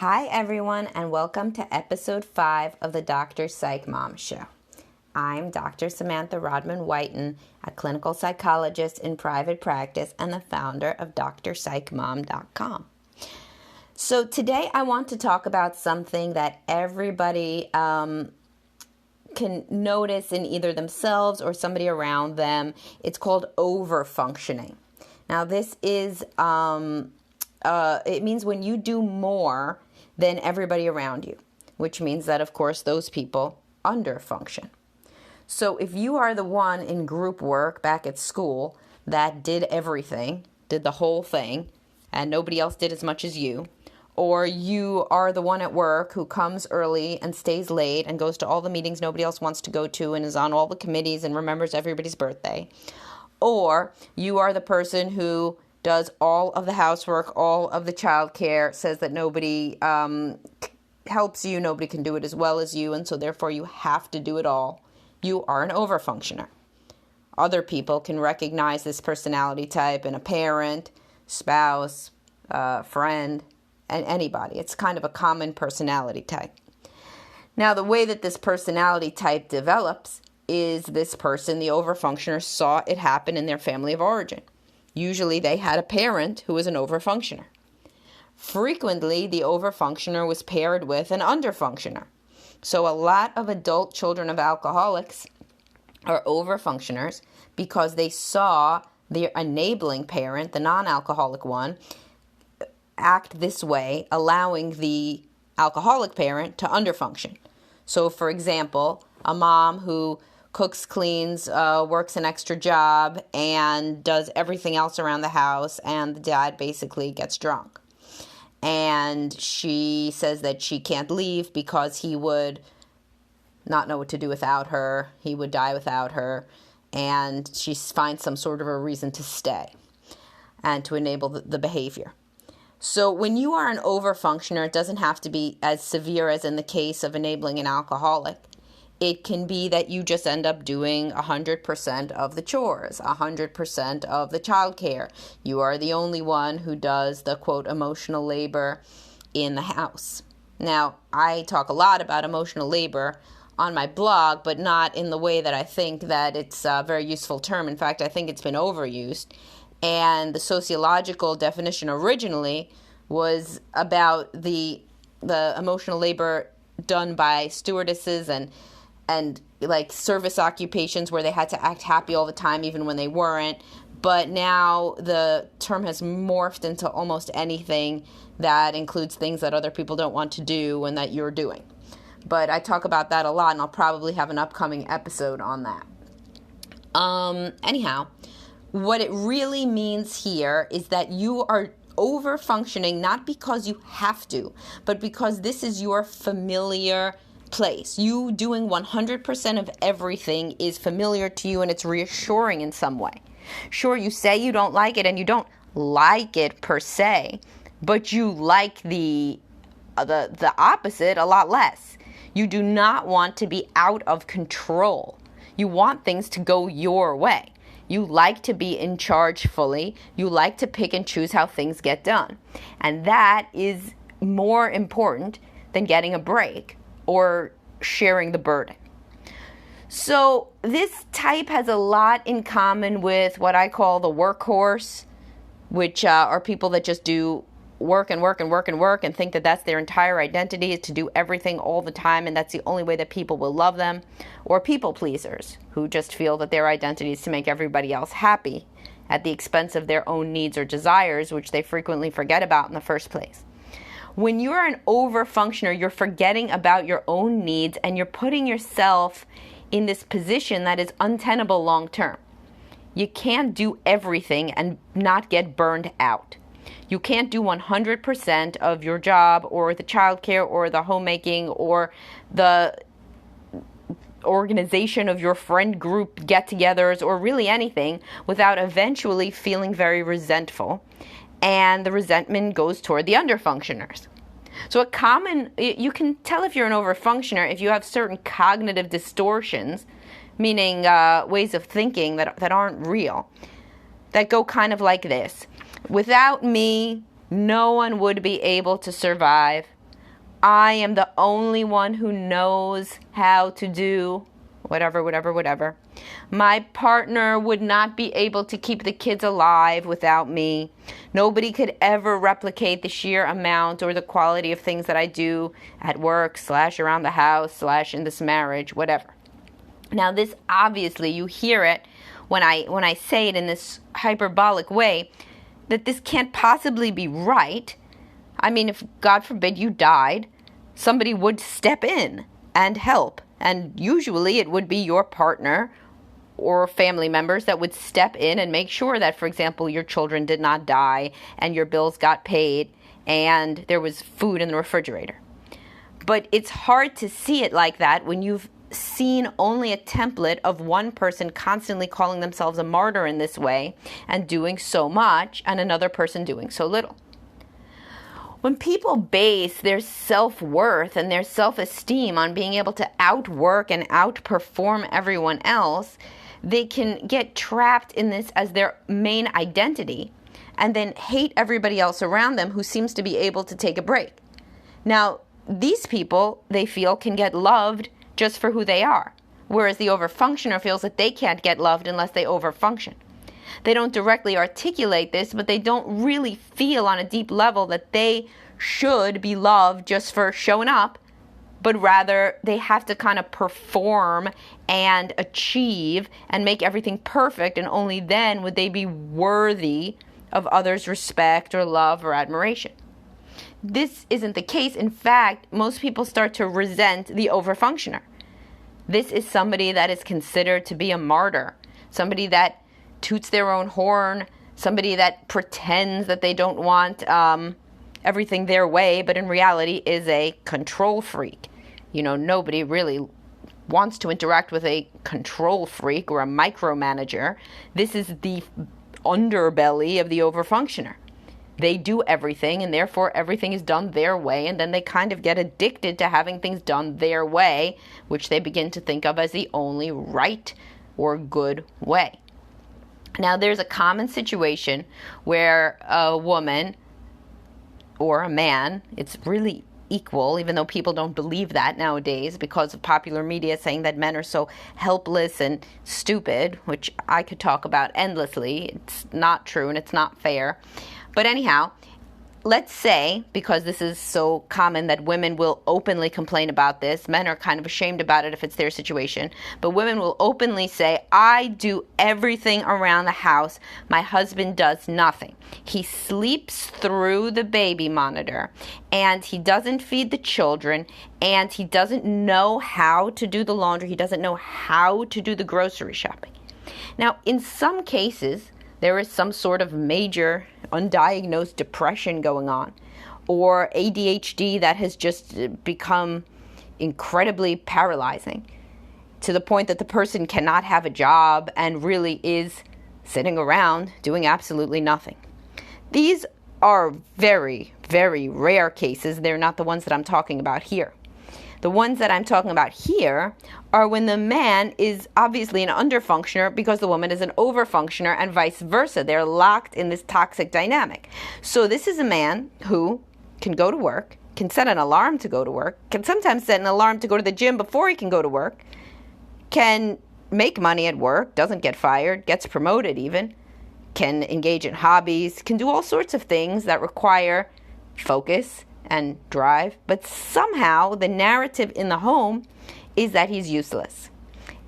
Hi everyone, and welcome to episode 5 of the Dr. Psych Mom Show. I'm Dr. Samantha Rodman-Whiten, a clinical psychologist in private practice and the founder of drpsychmom.com. So today I want to talk about something that everybody can notice in either themselves or somebody around them. It's called overfunctioning. Now this is, it means when you do more than everybody around you, which means that, of course, those people underfunction. So if you are the one in group work back at school that did everything, did the whole thing, and nobody else did as much as you, or you are the one at work who comes early and stays late and goes to all the meetings nobody else wants to go to and is on all the committees and remembers everybody's birthday, or you are the person who does all of the housework, all of the childcare, says that nobody helps you, nobody can do it as well as you, and so therefore you have to do it all. You are an overfunctioner. Other people can recognize this personality type in a parent, spouse, friend, and anybody. It's kind of a common personality type. Now, the way that this personality type develops is this person, the overfunctioner, saw it happen in their family of origin. Usually they had a parent who was an overfunctioner. Frequently, the overfunctioner was paired with an underfunctioner. So a lot of adult children of alcoholics are overfunctioners because they saw their enabling parent, the non-alcoholic one, act this way, allowing the alcoholic parent to underfunction. So, for example, a mom who cooks, cleans, works an extra job, and does everything else around the house, and the dad basically gets drunk. And she says that she can't leave because he would not know what to do without her, he would die without her, and she finds some sort of a reason to stay and to enable the behavior. So when you are an overfunctioner, it doesn't have to be as severe as in the case of enabling an alcoholic. It can be that you just end up doing 100% of the chores, 100% of the childcare. You are the only one who does the, quote, emotional labor in the house. Now, I talk a lot about emotional labor on my blog, but not in the way that I think that it's a very useful term. In fact, I think it's been overused. And the sociological definition originally was about the emotional labor done by stewardesses and like service occupations where they had to act happy all the time even when they weren't. But now the term has morphed into almost anything that includes things that other people don't want to do and that you're doing. But I talk about that a lot, and I'll probably have an upcoming episode on that. Anyhow, what it really means here is that you are overfunctioning not because you have to, but because this is your familiar place. You doing 100% of everything is familiar to you, and it's reassuring in some way. Sure, you say you don't like it, and you don't like it per se, but you like the opposite a lot less. You do not want to be out of control. You want things to go your way. You like to be in charge fully. You like to pick and choose how things get done. And that is more important than getting a break or sharing the burden. So this type has a lot in common with what I call the workhorse, which are people that just do work and work and work and work and think that that's their entire identity, is to do everything all the time, and that's the only way that people will love them. Or people pleasers who just feel that their identity is to make everybody else happy at the expense of their own needs or desires, which they frequently forget about in the first place. When you're an overfunctioner, you're forgetting about your own needs and you're putting yourself in this position that is untenable long term. You can't do everything and not get burned out. You can't do 100% of your job or the childcare or the homemaking or the organization of your friend group get-togethers or really anything without eventually feeling very resentful. And the resentment goes toward the underfunctioners. So you can tell if you're an overfunctioner if you have certain cognitive distortions, meaning ways of thinking that aren't real, that go kind of like this. Without me, no one would be able to survive. I am the only one who knows how to do whatever. My partner would not be able to keep the kids alive without me. Nobody could ever replicate the sheer amount or the quality of things that I do at work / around the house / in this marriage, whatever. Now this obviously, you hear it when I say it in this hyperbolic way, that this can't possibly be right. I mean, if God forbid you died, somebody would step in and help. And usually it would be your partner or family members that would step in and make sure that, for example, your children did not die and your bills got paid and there was food in the refrigerator. But it's hard to see it like that when you've seen only a template of one person constantly calling themselves a martyr in this way and doing so much, and another person doing so little. When people base their self-worth and their self-esteem on being able to outwork and outperform everyone else, they can get trapped in this as their main identity and then hate everybody else around them who seems to be able to take a break. Now, these people, they feel, can get loved just for who they are, whereas the overfunctioner feels that they can't get loved unless they overfunction. They don't directly articulate this, but they don't really feel on a deep level that they should be loved just for showing up, but rather they have to kind of perform and achieve and make everything perfect, and only then would they be worthy of others' respect or love or admiration. This isn't the case. In fact, most people start to resent the overfunctioner. This is somebody that is considered to be a martyr, somebody that toots their own horn, somebody that pretends that they don't want everything their way, but in reality is a control freak. You know, nobody really wants to interact with a control freak or a micromanager. This is the underbelly of the overfunctioner. They do everything, and therefore everything is done their way, and then they kind of get addicted to having things done their way, which they begin to think of as the only right or good way. Now, there's a common situation where a woman or a man, it's really equal, even though people don't believe that nowadays because of popular media saying that men are so helpless and stupid, which I could talk about endlessly. It's not true and it's not fair. But anyhow, let's say, because this is so common that women will openly complain about this, men are kind of ashamed about it if it's their situation, but women will openly say, I do everything around the house, my husband does nothing. He sleeps through the baby monitor, and he doesn't feed the children, and he doesn't know how to do the laundry, he doesn't know how to do the grocery shopping. Now, in some cases, there is some sort of major undiagnosed depression going on, or ADHD that has just become incredibly paralyzing to the point that the person cannot have a job and really is sitting around doing absolutely nothing. These are very, very rare cases. They're not the ones that I'm talking about here. The ones that I'm talking about here are when the man is obviously an underfunctioner because the woman is an overfunctioner, and vice versa. They're locked in this toxic dynamic. So this is a man who can go to work, can set an alarm to go to work, can sometimes set an alarm to go to the gym before he can go to work, can make money at work, doesn't get fired, gets promoted even, can engage in hobbies, can do all sorts of things that require focus and drive, but somehow the narrative in the home is that he's useless.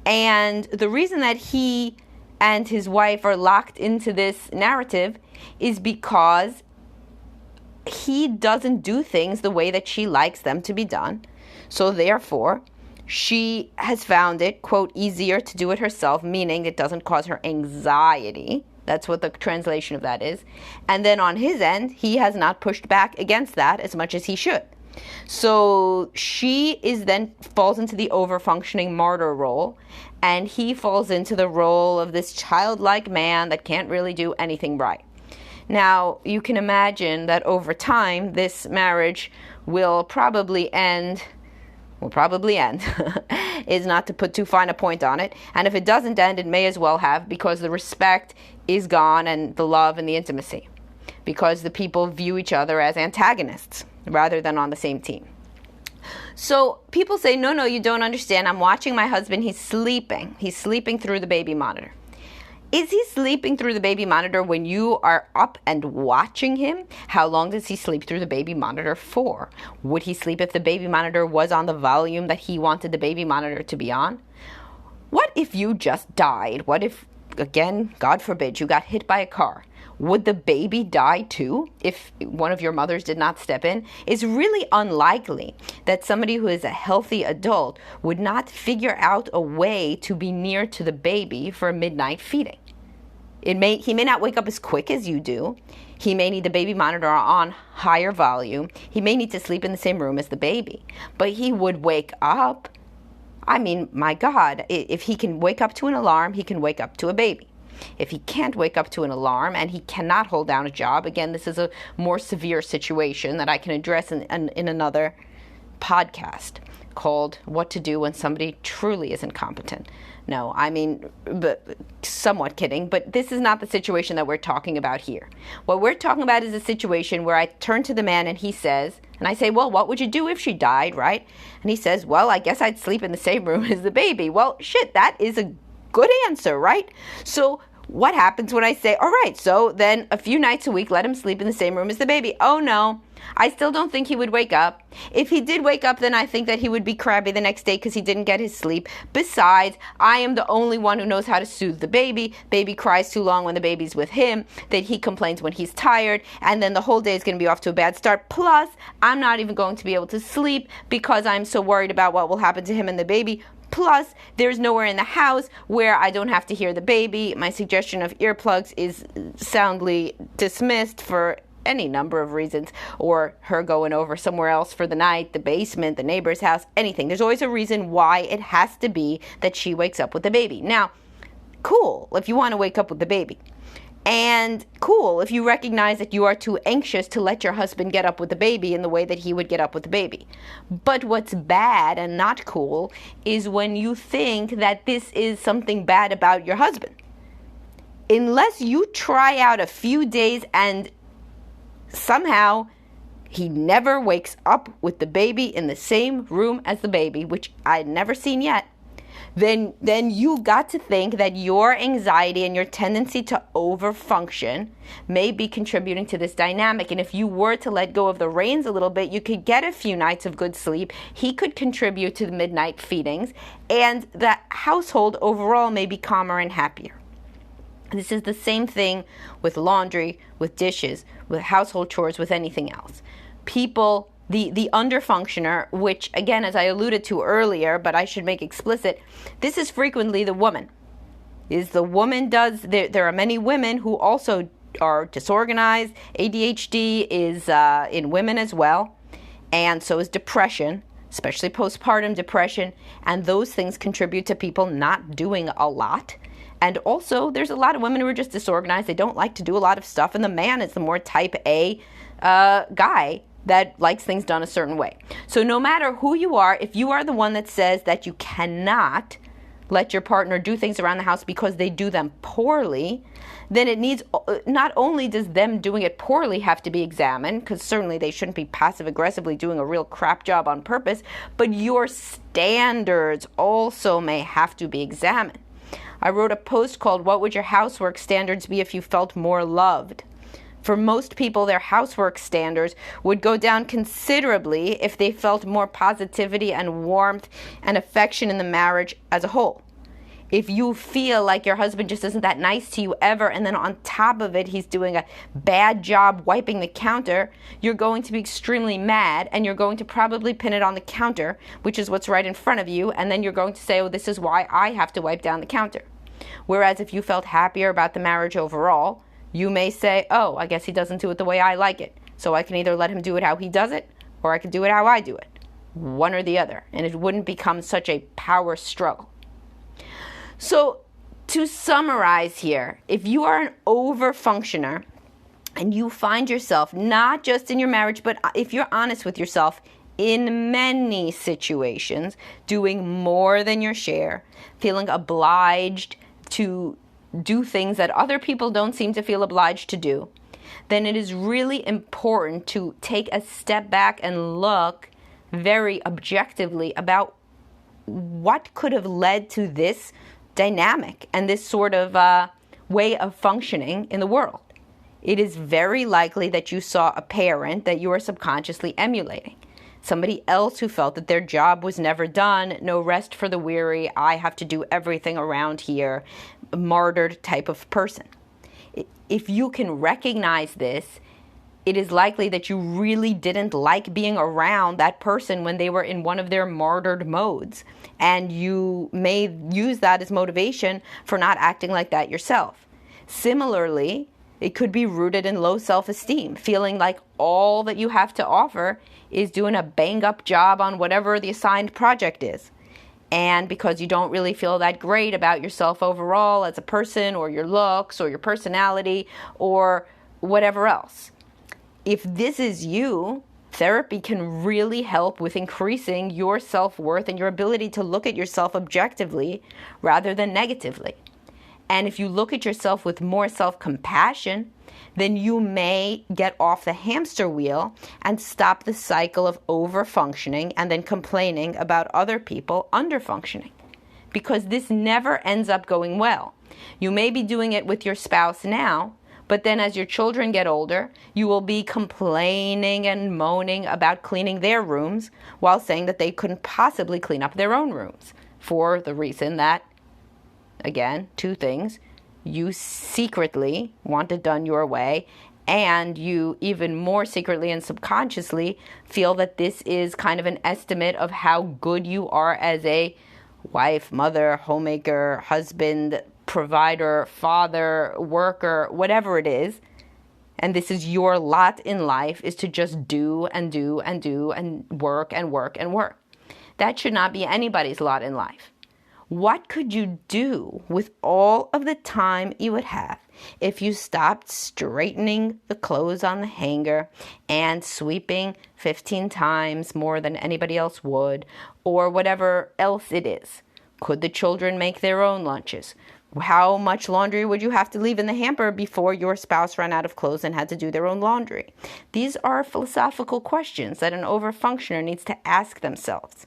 And the reason that he and his wife are locked into this narrative is because he doesn't do things the way that she likes them to be done. So therefore, she has found it, quote, easier to do it herself, meaning it doesn't cause her anxiety. That's what the translation of that is. And then on his end, he has not pushed back against that as much as he should. So she is then falls into the overfunctioning martyr role, and he falls into the role of this childlike man that can't really do anything right. Now, you can imagine that over time, this marriage will probably end, is not to put too fine a point on it. And if it doesn't end, it may as well have, because the respect is gone and the love and the intimacy, because the people view each other as antagonists rather than on the same team. So people say, no, you don't understand. I'm watching my husband. He's sleeping. He's sleeping through the baby monitor. Is he sleeping through the baby monitor when you are up and watching him? How long does he sleep through the baby monitor for? Would he sleep if the baby monitor was on the volume that he wanted the baby monitor to be on? What if you just died? What if, again, God forbid, you got hit by a car? Would the baby die too if one of your mothers did not step in? It's really unlikely that somebody who is a healthy adult would not figure out a way to be near to the baby for midnight feeding. He may not wake up as quick as you do. He may need the baby monitor on higher volume. He may need to sleep in the same room as the baby. But he would wake up. I mean, my God, if he can wake up to an alarm, he can wake up to a baby. If he can't wake up to an alarm and he cannot hold down a job, again, this is a more severe situation that I can address in another podcast called What to Do When Somebody Truly is Incompetent. No, I mean, but somewhat kidding, but this is not the situation that we're talking about here. What we're talking about is a situation where I turn to the man and he says, and I say, well, what would you do if she died, right? And he says, well, I guess I'd sleep in the same room as the baby. Well, shit, that is a good answer, right? So what happens when I say, all right, so then a few nights a week, let him sleep in the same room as the baby? Oh, no. I still don't think he would wake up. If he did wake up, then I think that he would be crabby the next day because he didn't get his sleep. Besides, I am the only one who knows how to soothe the baby. Baby cries too long when the baby's with him. Then he complains when he's tired. And then the whole day is going to be off to a bad start. Plus, I'm not even going to be able to sleep because I'm so worried about what will happen to him and the baby. Plus, there's nowhere in the house where I don't have to hear the baby. My suggestion of earplugs is soundly dismissed for any number of reasons, or her going over somewhere else for the night, the basement, the neighbor's house, anything. There's always a reason why it has to be that she wakes up with the baby. Now, cool if you want to wake up with the baby. And cool if you recognize that you are too anxious to let your husband get up with the baby in the way that he would get up with the baby. But what's bad and not cool is when you think that this is something bad about your husband. Unless you try out a few days and somehow he never wakes up with the baby in the same room as the baby, which I'd never seen yet, then you got to think that your anxiety and your tendency to overfunction may be contributing to this dynamic. And if you were to let go of the reins a little bit, you could get a few nights of good sleep. He could contribute to the midnight feedings, and the household overall may be calmer and happier. This is the same thing with laundry, with dishes, with household chores, with anything else. People, the underfunctioner, which again, as I alluded to earlier, but I should make explicit, this is frequently the woman. There are many women who also are disorganized. ADHD is in women as well, and so is depression, especially postpartum depression, and those things contribute to people not doing a lot. And also, there's a lot of women who are just disorganized. They don't like to do a lot of stuff. And the man is the more type A guy that likes things done a certain way. So no matter who you are, if you are the one that says that you cannot let your partner do things around the house because they do them poorly, then it needs, not only does them doing it poorly have to be examined, because certainly they shouldn't be passive-aggressively doing a real crap job on purpose, but your standards also may have to be examined. I wrote a post called, "What would your housework standards be if you felt more loved?" For most people, their housework standards would go down considerably if they felt more positivity and warmth and affection in the marriage as a whole. If you feel like your husband just isn't that nice to you ever, and then on top of it, he's doing a bad job wiping the counter, you're going to be extremely mad, and you're going to probably pin it on the counter, which is what's right in front of you, and then you're going to say, oh, this is why I have to wipe down the counter. Whereas if you felt happier about the marriage overall, you may say, oh, I guess he doesn't do it the way I like it. So I can either let him do it how he does it, or I can do it how I do it. One or the other. And it wouldn't become such a power struggle. So to summarize here, if you are an overfunctioner and you find yourself, not just in your marriage, but if you're honest with yourself, in many situations, doing more than your share, feeling obliged to do things that other people don't seem to feel obliged to do, then it is really important to take a step back and look very objectively about what could have led to this dynamic and this sort of way of functioning in the world. It is very likely that you saw a parent that you are subconsciously emulating. Somebody else who felt that their job was never done, no rest for the weary, I have to do everything around here, martyred type of person. If you can recognize this, it is likely that you really didn't like being around that person when they were in one of their martyred modes. And you may use that as motivation for not acting like that yourself. Similarly, it could be rooted in low self-esteem, feeling like all that you have to offer is doing a bang-up job on whatever the assigned project is. And because you don't really feel that great about yourself overall as a person, or your looks, or your personality, or whatever else. If this is you, therapy can really help with increasing your self-worth and your ability to look at yourself objectively rather than negatively. And if you look at yourself with more self-compassion, then you may get off the hamster wheel and stop the cycle of overfunctioning and then complaining about other people underfunctioning. Because this never ends up going well. You may be doing it with your spouse now, but then as your children get older, you will be complaining and moaning about cleaning their rooms while saying that they couldn't possibly clean up their own rooms for the reason that, again, two things. You secretly want it done your way, and you even more secretly and subconsciously feel that this is kind of an estimate of how good you are as a wife, mother, homemaker, husband, provider, father, worker, whatever it is. And this is your lot in life, is to just do and do and do and work and work and work. That should not be anybody's lot in life. What could you do with all of the time you would have if you stopped straightening the clothes on the hanger and sweeping 15 times more than anybody else would, or whatever else it is? Could the children make their own lunches? How much laundry would you have to leave in the hamper before your spouse ran out of clothes and had to do their own laundry? These are philosophical questions that an overfunctioner needs to ask themselves.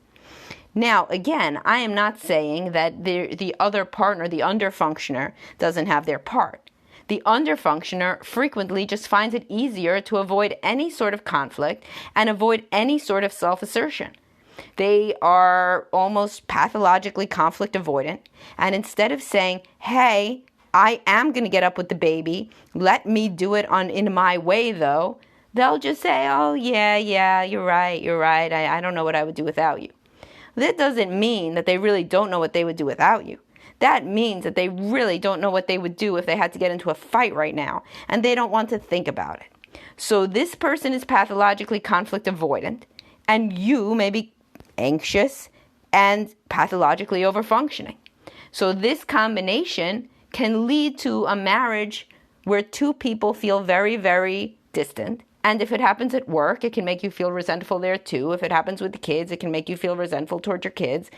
Now, again, I am not saying that the other partner, the underfunctioner, doesn't have their part. The underfunctioner frequently just finds it easier to avoid any sort of conflict and avoid any sort of self-assertion. They are almost pathologically conflict avoidant, and instead of saying, hey, I am going to get up with the baby, let me do it in my way though, they'll just say, oh yeah, you're right, I don't know what I would do without you. That doesn't mean that they really don't know what they would do without you. That means that they really don't know what they would do if they had to get into a fight right now, and they don't want to think about it. So this person is pathologically conflict avoidant, and you may be anxious and pathologically overfunctioning. So this combination can lead to a marriage where two people feel very, very distant. And if it happens at work, it can make you feel resentful there too. If it happens with the kids, it can make you feel resentful towards your kids.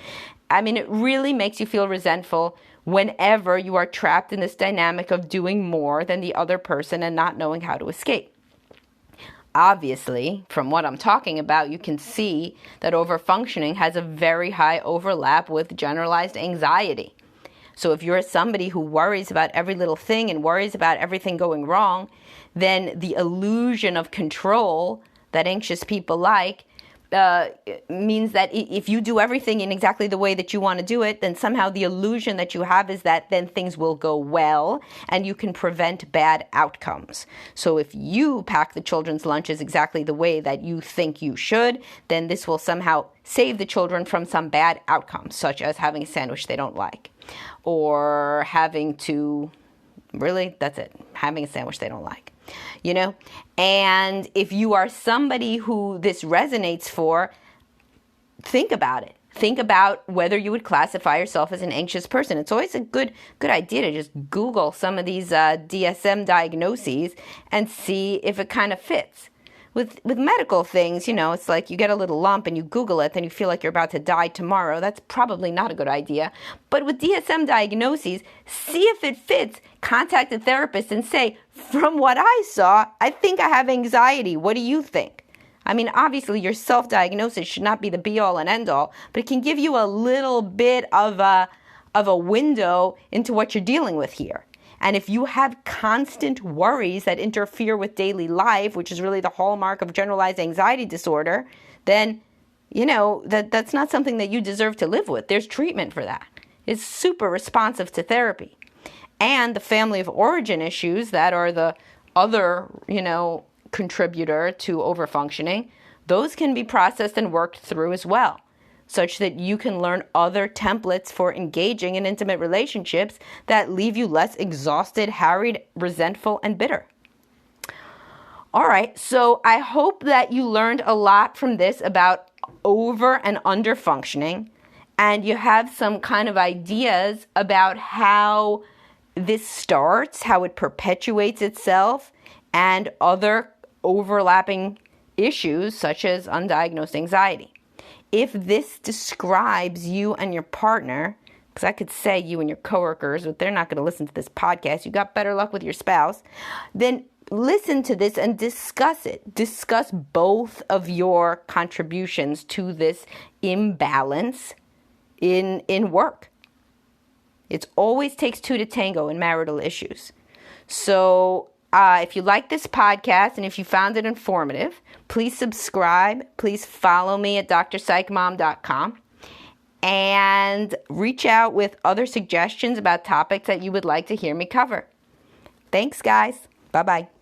I mean, it really makes you feel resentful whenever you are trapped in this dynamic of doing more than the other person and not knowing how to escape. Obviously, from what I'm talking about, you can see that overfunctioning has a very high overlap with generalized anxiety. So if you're somebody who worries about every little thing and worries about everything going wrong, then the illusion of control that anxious people like means that if you do everything in exactly the way that you want to do it, then somehow the illusion that you have is that then things will go well and you can prevent bad outcomes. So if you pack the children's lunches exactly the way that you think you should, then this will somehow save the children from some bad outcomes, such as having a sandwich they don't like, or having to, really, that's it, having a sandwich they don't like. You know, and if you are somebody who this resonates for, think about it. Think about whether you would classify yourself as an anxious person. It's always a good idea to just Google some of these DSM diagnoses and see if it kind of fits. With medical things, you know, it's like you get a little lump and you Google it, then you feel like you're about to die tomorrow. That's probably not a good idea. But with DSM diagnoses, see if it fits. Contact a therapist and say, from what I saw, I think I have anxiety. What do you think? I mean, obviously your self-diagnosis should not be the be-all and end-all, but it can give you a little bit of a window into what you're dealing with here. And if you have constant worries that interfere with daily life, which is really the hallmark of generalized anxiety disorder, then, that's not something that you deserve to live with. There's treatment for that. It's super responsive to therapy. And the family of origin issues that are the other, contributor to overfunctioning, those can be processed and worked through as well, such that you can learn other templates for engaging in intimate relationships that leave you less exhausted, harried, resentful, and bitter. All right, so I hope that you learned a lot from this about over and under functioning, and you have some kind of ideas about how this starts, how it perpetuates itself, and other overlapping issues such as undiagnosed anxiety. If this describes you and your partner, because I could say you and your coworkers, but they're not going to listen to this podcast, you got better luck with your spouse, then listen to this and discuss it. Discuss both of your contributions to this imbalance in work. It always takes two to tango in marital issues. So if you like this podcast and if you found it informative, please subscribe. Please follow me at drpsychmom.com and reach out with other suggestions about topics that you would like to hear me cover. Thanks, guys. Bye-bye.